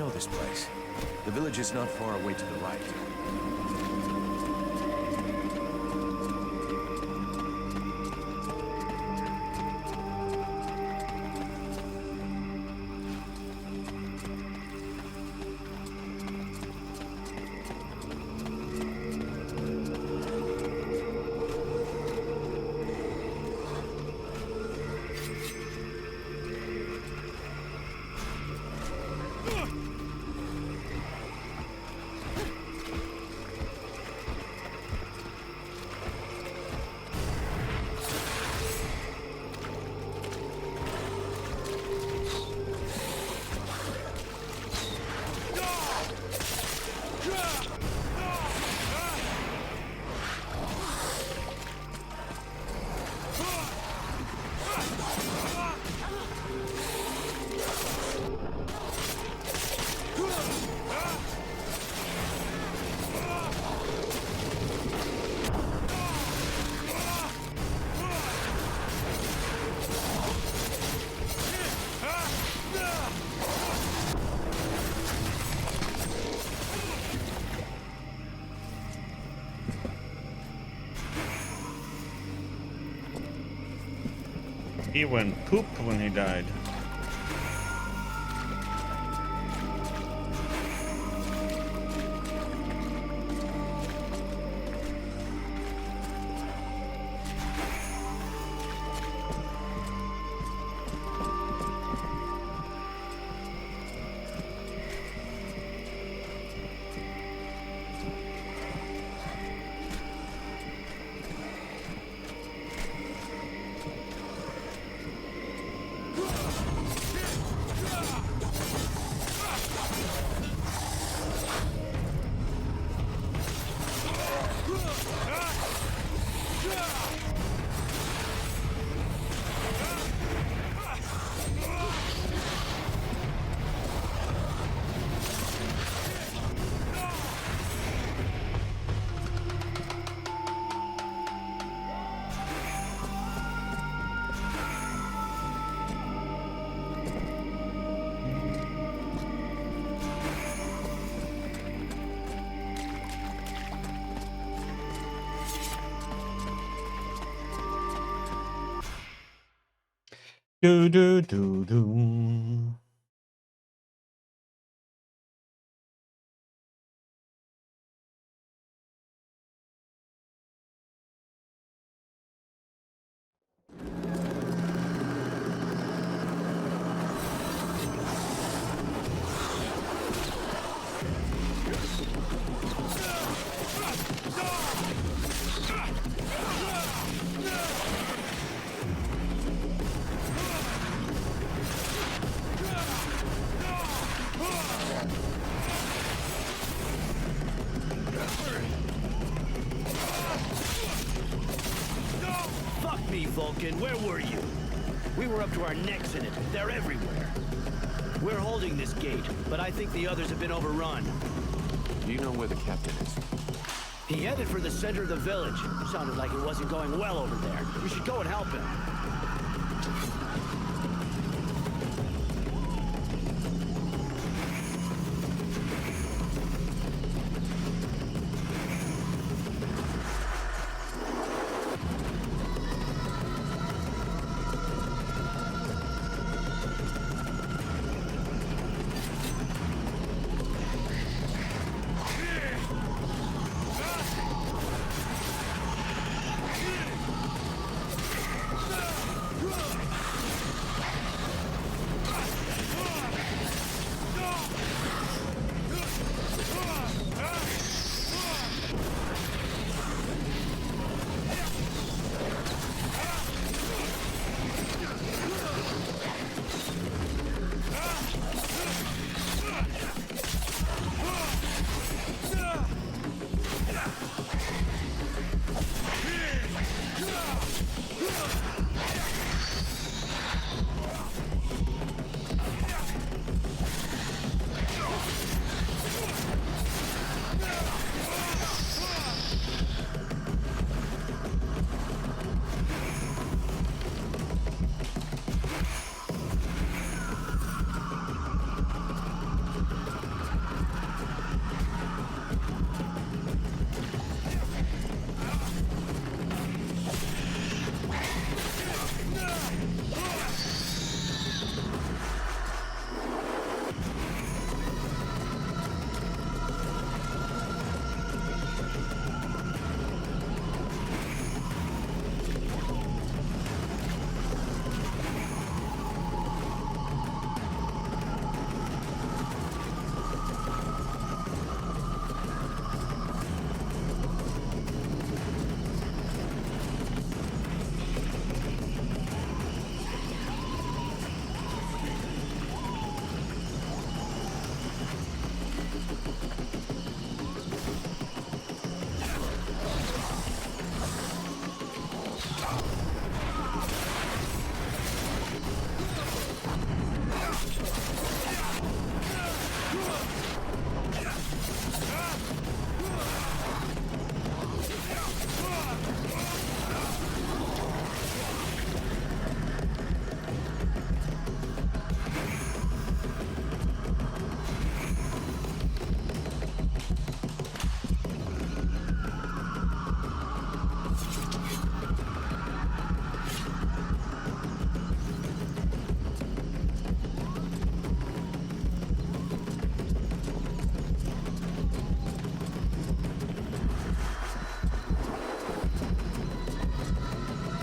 know this place. The village is not far away to the right. He went poop when he died. Do do do do. Fuck me, Vulcan. Where were you? We were up to our necks in it. They're everywhere. We're holding this gate, but I think the others have been overrun. Do you know where the captain is? He headed for the center of the village. Sounded like it wasn't going well over there. We should go and help him.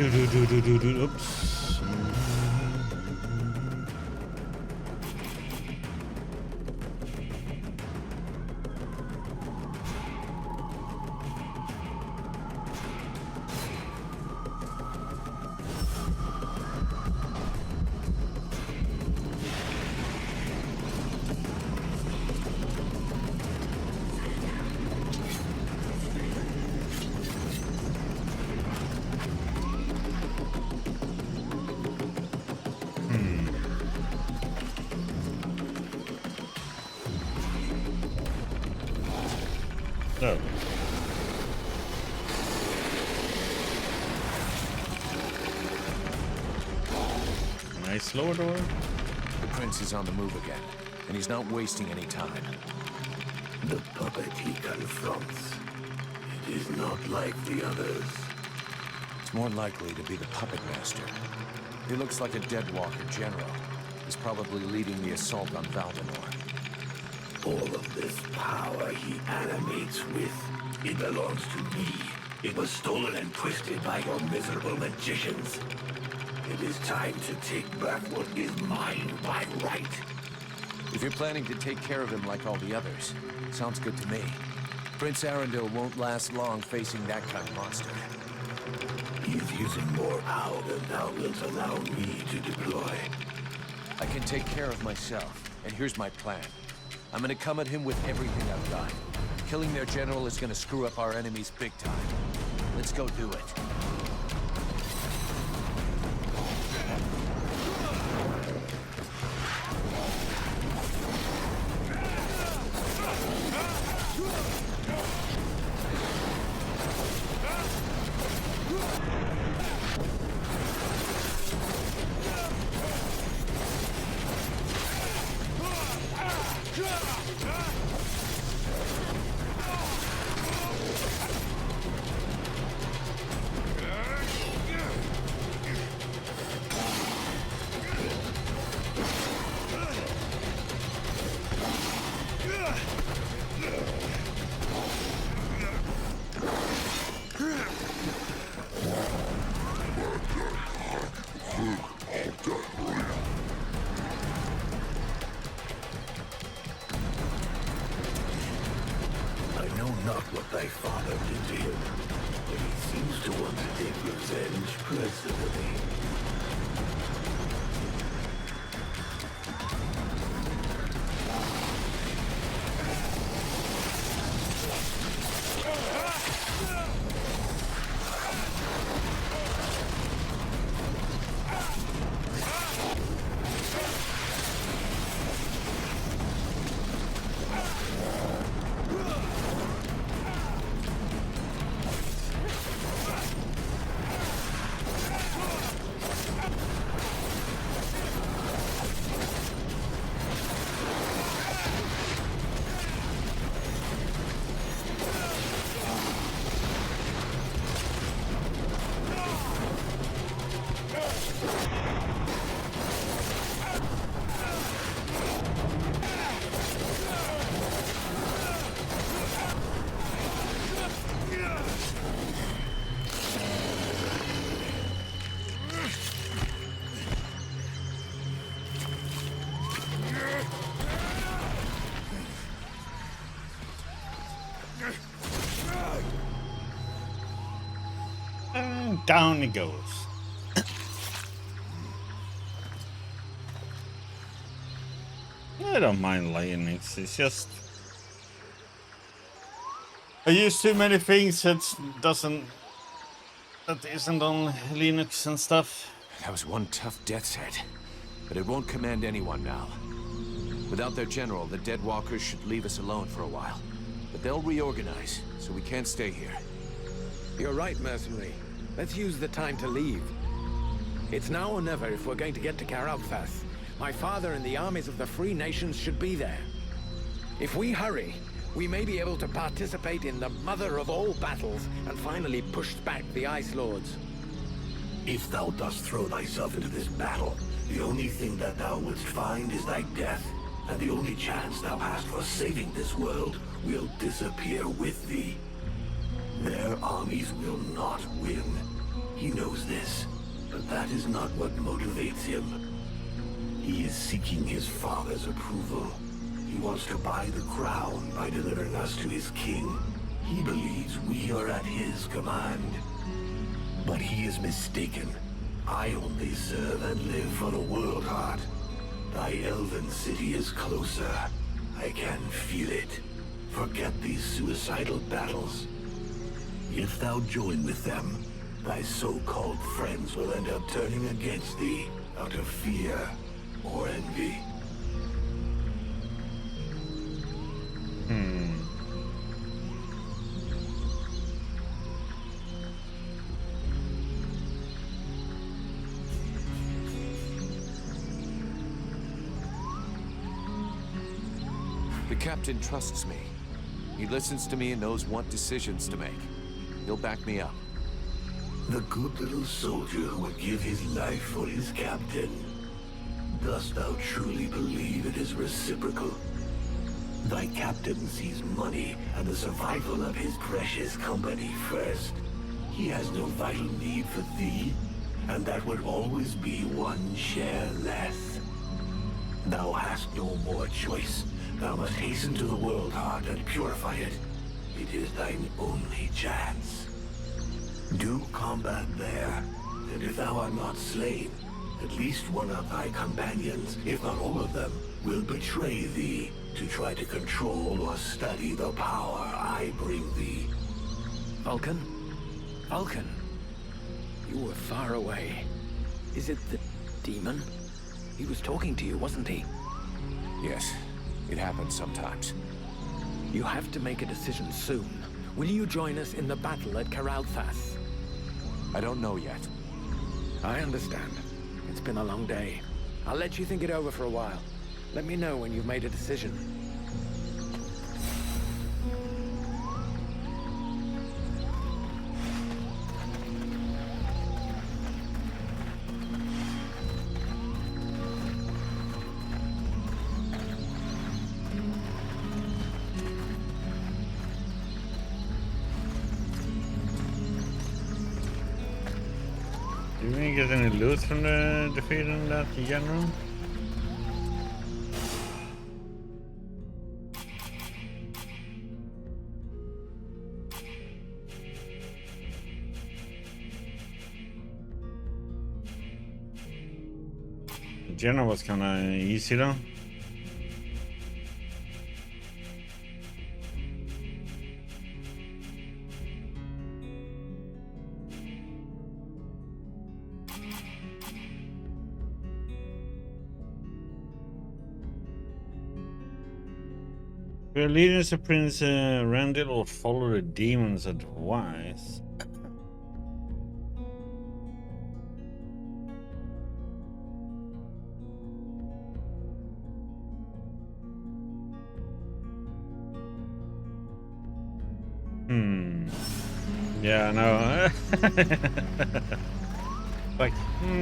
Oops. So. Nice lower door. The prince is on the move again, and he's not wasting any time. The puppet he confronts. It is not like the others. It's more likely to be the puppet master. He looks like a Deadwalker general. He's probably leading the assault on Valdemar. All of this power he animates with, it belongs to me. It was stolen and twisted by your miserable magicians. It is time to take back what is mine by right. If you're planning to take care of him like all the others, sounds good to me. Prince Arundel won't last long facing that kind of monster. He is using more power than thou wilt allow me to deploy. I can take care of myself, and here's my plan. I'm gonna come at him with everything I've got. Killing their general is gonna screw up our enemies big time. Let's go do it. I know not what thy father did to him, but he seems to want to take revenge personally. And down he goes. I don't mind Linux. It's just I use too many things that isn't on Linux and stuff. That was one tough death's head, but it won't command anyone now. Without their general, the Deadwalkers should leave us alone for a while. But they'll reorganize, so we can't stay here. You're right, mercenary. Let's use the time to leave. It's now or never if we're going to get to Karathas. My father and the armies of the Free Nations should be there. If we hurry, we may be able to participate in the mother of all battles and finally push back the Ice Lords. If thou dost throw thyself into this battle, the only thing that thou wouldst find is thy death, and the only chance thou hast for saving this world will disappear with thee. Their armies will not win. He knows this, but that is not what motivates him. He is seeking his father's approval. He wants to buy the crown by delivering us to his king. He believes we are at his command. But he is mistaken. I only serve and live for the world heart. Thy elven city is closer. I can feel it. Forget these suicidal battles. If thou join with them, thy so-called friends will end up turning against thee out of fear or envy. The captain trusts me. He listens to me and knows what decisions to make. He'll back me up. The good little soldier who would give his life for his captain. Dost thou truly believe it is reciprocal? Thy captain sees money and the survival of his precious company first. He has no vital need for thee, and that would always be one share less. Thou hast no more choice. Thou must hasten to the world heart and purify it. It is thine only chance. Do combat there, and if thou art not slain, at least one of thy companions, if not all of them, will betray thee to try to control or study the power I bring thee. Vulcan? Vulcan? You were far away. Is it the demon? He was talking to you, wasn't he? Yes, it happens sometimes. You have to make a decision soon. Will you join us in the battle at Karalthas? I don't know yet. I understand. It's been a long day. I'll let you think it over for a while. Let me know when you've made a decision. Did we get any loot from the defeating that general? The general was kind of easy though. We're leading to Prince Randall or follow the demon's advice. Yeah, no. Like,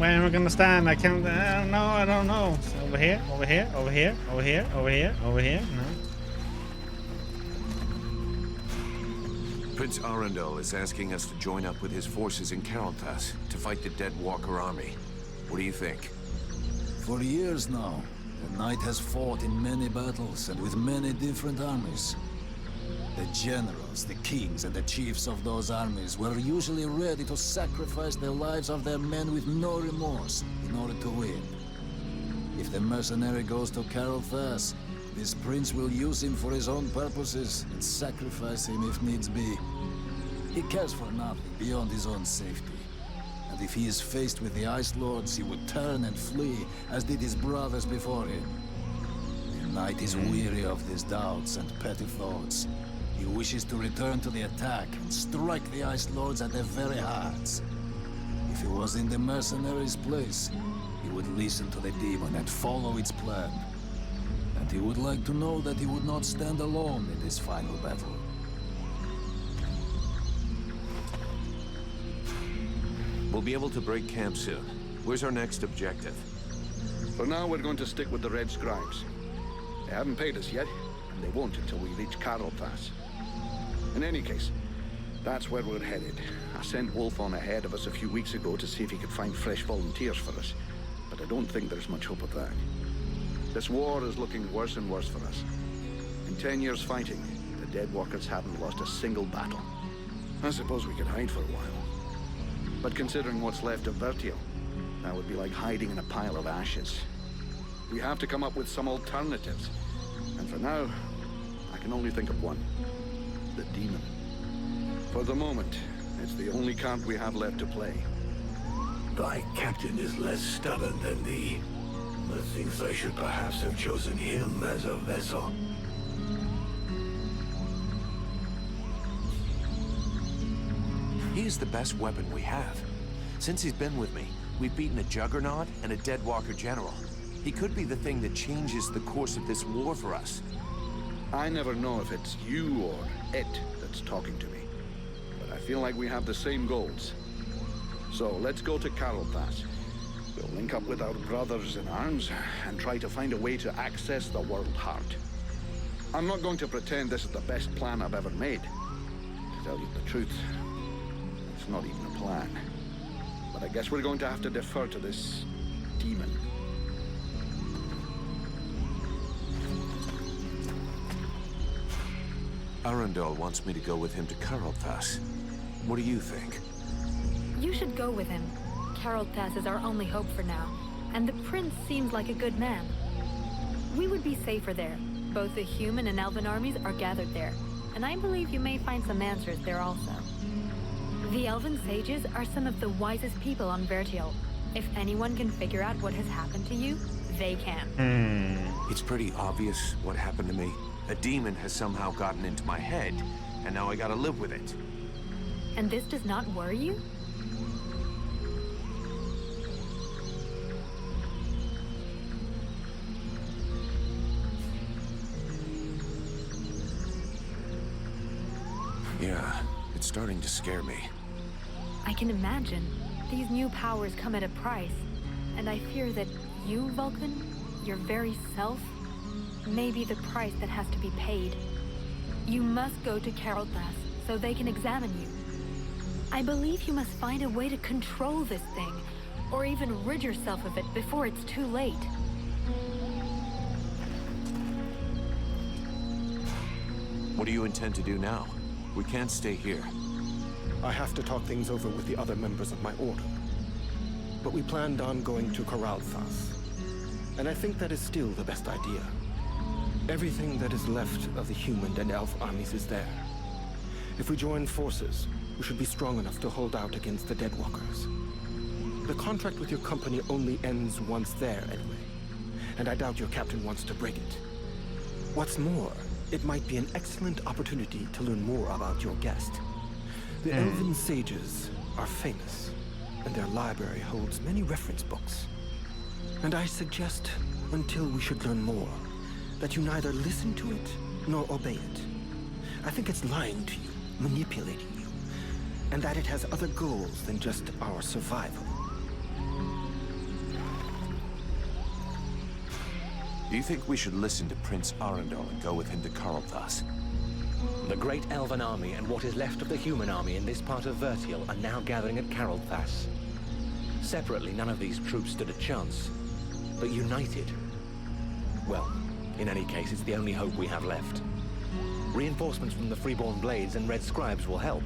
where am I gonna stand? I can't. I don't know. Over here, over here, over here, over here, over here, over here. No. Prince Arundel is asking us to join up with his forces in Karalthas to fight the Dead Walker army. What do you think? For years now, the Knight has fought in many battles and with many different armies. The generals, the kings, and the chiefs of those armies were usually ready to sacrifice the lives of their men with no remorse in order to win. If the mercenary goes to Karalthas, this prince will use him for his own purposes and sacrifice him if needs be. He cares for nothing beyond his own safety. And if he is faced with the Ice Lords, he would turn and flee, as did his brothers before him. The Knight is weary of these doubts and petty thoughts. He wishes to return to the attack and strike the Ice Lords at their very hearts. If he was in the mercenaries' place, he would listen to the demon and follow its plan. And he would like to know that he would not stand alone in this final battle. We'll be able to break camp soon. Where's our next objective? For now, we're going to stick with the Red Scribes. They haven't paid us yet, and they won't until we reach Karalthas. In any case, that's where we're headed. A sent Wolf on ahead of us a few weeks ago to see if he could find fresh volunteers for us, but I don't think there's much hope of that. This war is looking worse and worse for us. In 10 years fighting, the Deadwalkers haven't lost a single battle. I suppose we could hide for a while. But considering what's left of Vertiel, that would be like hiding in a pile of ashes. We have to come up with some alternatives. And for now, I can only think of one. The demon. For the moment, it's the only card we have left to play. Thy captain is less stubborn than thee. Methinks I should perhaps have chosen him as a vessel. He is the best weapon we have. Since he's been with me, we've beaten a Juggernaut and a Deadwalker general. He could be the thing that changes the course of this war for us. I never know if it's you or it that's talking to me. But I feel like we have the same goals. So let's go to Carolthas. We'll link up with our brothers in arms and try to find a way to access the World Heart. I'm not going to pretend this is the best plan I've ever made. To tell you the truth, it's not even a plan. But I guess we're going to have to defer to this demon. Arundel wants me to go with him to Carolthas. What do you think? You should go with him. Carolthas is our only hope for now, and the prince seems like a good man. We would be safer there. Both the human and elven armies are gathered there, and I believe you may find some answers there also. The elven sages are some of the wisest people on Vertiel. If anyone can figure out what has happened to you, they can. It's pretty obvious what happened to me. A demon has somehow gotten into my head, and now I gotta live with it. And this does not worry you? Yeah, it's starting to scare me. I can imagine. These new powers come at a price. And I fear that you, Vulcan, your very self, may be the price that has to be paid. You must go to Carolthas so they can examine you. I believe you must find a way to control this thing, or even rid yourself of it before it's too late. What do you intend to do now? We can't stay here. I have to talk things over with the other members of my order. But we planned on going to Carolthas. And I think that is still the best idea. Everything that is left of the human and elf armies is there. If we join forces, we should be strong enough to hold out against the Deadwalkers. The contract with your company only ends once there anyway. And I doubt your captain wants to break it. What's more, it might be an excellent opportunity to learn more about your guest. The elven sages are famous, and their library holds many reference books. And I suggest, until we should learn more, that you neither listen to it nor obey it. I think it's lying to you, manipulating you, and that it has other goals than just our survival. Do you think we should listen to Prince Arundel and go with him to Carolthas? The great elven army and what is left of the human army in this part of Vertiel are now gathering at Carolthas. Separately, none of these troops stood a chance, but united, well, in any case, it's the only hope we have left. Reinforcements from the Freeborn Blades and Red Scribes will help,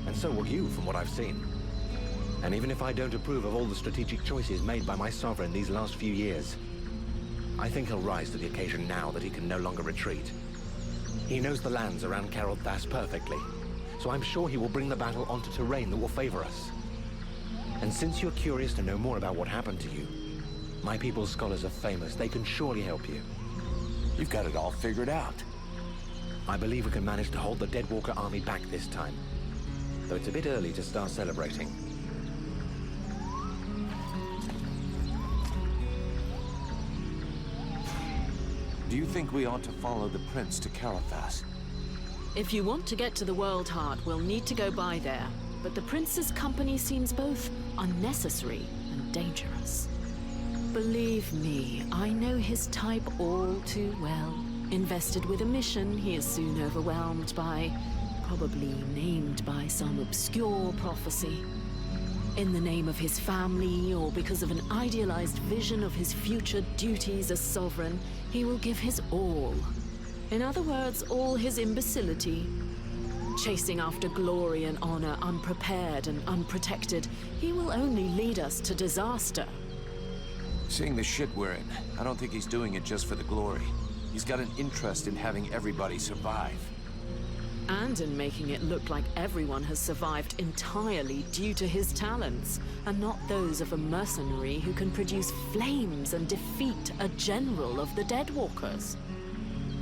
and so will you from what I've seen. And even if I don't approve of all the strategic choices made by my sovereign these last few years, I think he'll rise to the occasion now that he can no longer retreat. He knows the lands around Carolthas perfectly, so I'm sure he will bring the battle onto terrain that will favor us. And since you're curious to know more about what happened to you, my people's scholars are famous. They can surely help you. You've got it all figured out. I believe we can manage to hold the Deadwalker army back this time, though it's a bit early to start celebrating. Do you think we ought to follow the prince to Carolthas? If you want to get to the World Heart, we'll need to go by there. But the prince's company seems both unnecessary and dangerous. Believe me, I know his type all too well. Invested with a mission he is soon overwhelmed by probably named by some obscure prophecy. In the name of his family, or because of an idealized vision of his future duties as sovereign, he will give his all. In other words, all his imbecility. Chasing after glory and honor, unprepared and unprotected, he will only lead us to disaster. Seeing the shit we're in, I don't think he's doing it just for the glory. He's got an interest in having everybody survive. And in making it look like everyone has survived entirely due to his talents, and not those of a mercenary who can produce flames and defeat a general of the Deadwalkers.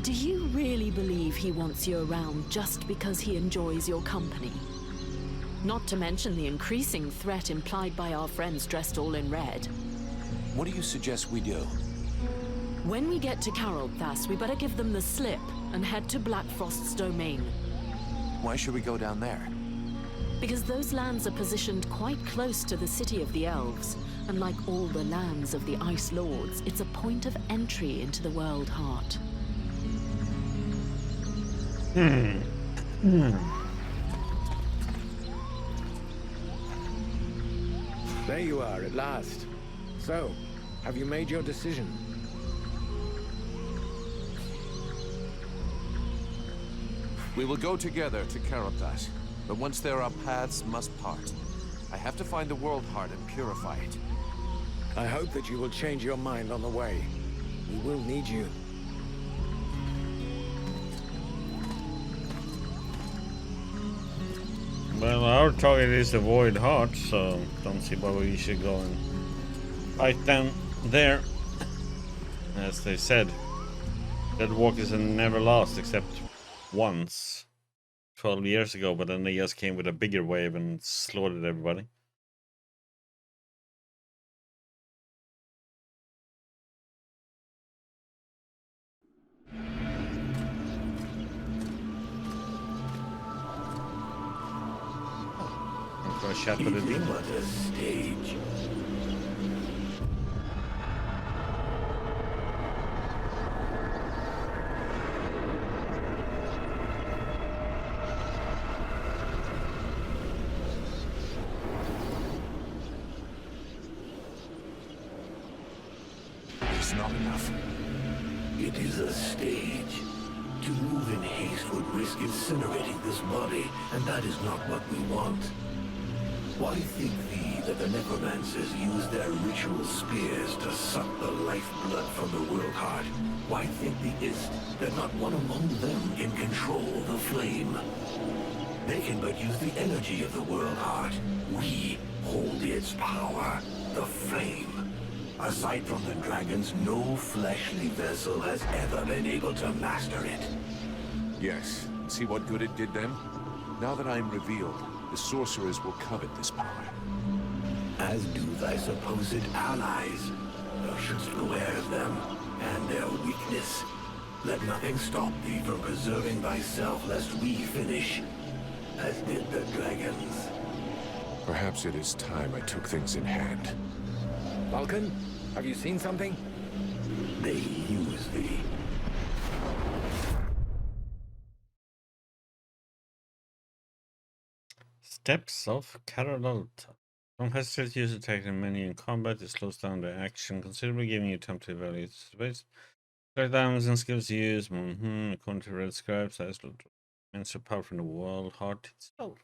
Do you really believe he wants you around just because he enjoys your company? Not to mention the increasing threat implied by our friends dressed all in red. What do you suggest we do? When we get to Carolthas, we better give them the slip and head to Blackfrost's domain. Why should we go down there? Because those lands are positioned quite close to the city of the elves, and like all the lands of the Ice Lords, it's a point of entry into the World Heart. There you are, at last. So, have you made your decision? We will go together to Carolthas, but once there our paths must part. I have to find the World Heart and purify it. I hope that you will change your mind on the way. We will need you. Well, our target is the Void Heart, so don't see why we should go and fight them there. As they said, Deadwalkers never lost except once, 12 years ago, but then they just came with a bigger wave and slaughtered everybody. I'm for a chat with the demon. What a stage. It's not enough. It is a stage. To move in haste would risk incinerating this body, and that is not what we want. Why think thee that the necromancers use their ritual spears to suck the lifeblood from the World Heart? Why think thee is't that not one among them can control the flame? They can but use the energy of the World Heart. We hold its power, the flame. Aside from the dragons, no fleshly vessel has ever been able to master it. Yes. See what good it did then? Now that I am revealed, the sorcerers will covet this power. As do thy supposed allies. Thou shouldst beware of them, and their weakness. Let nothing stop thee from preserving thyself, lest we finish, as did the dragons. Perhaps it is time I took things in hand. Vulcan, have you seen something? They use thee. Steps of Carolta. Don't hesitate to use attack and menu in combat. It slows down the action considerably, giving you time to evaluate space. Select items and skills used. According to Red Scribes, I immense power from the World Heart itself.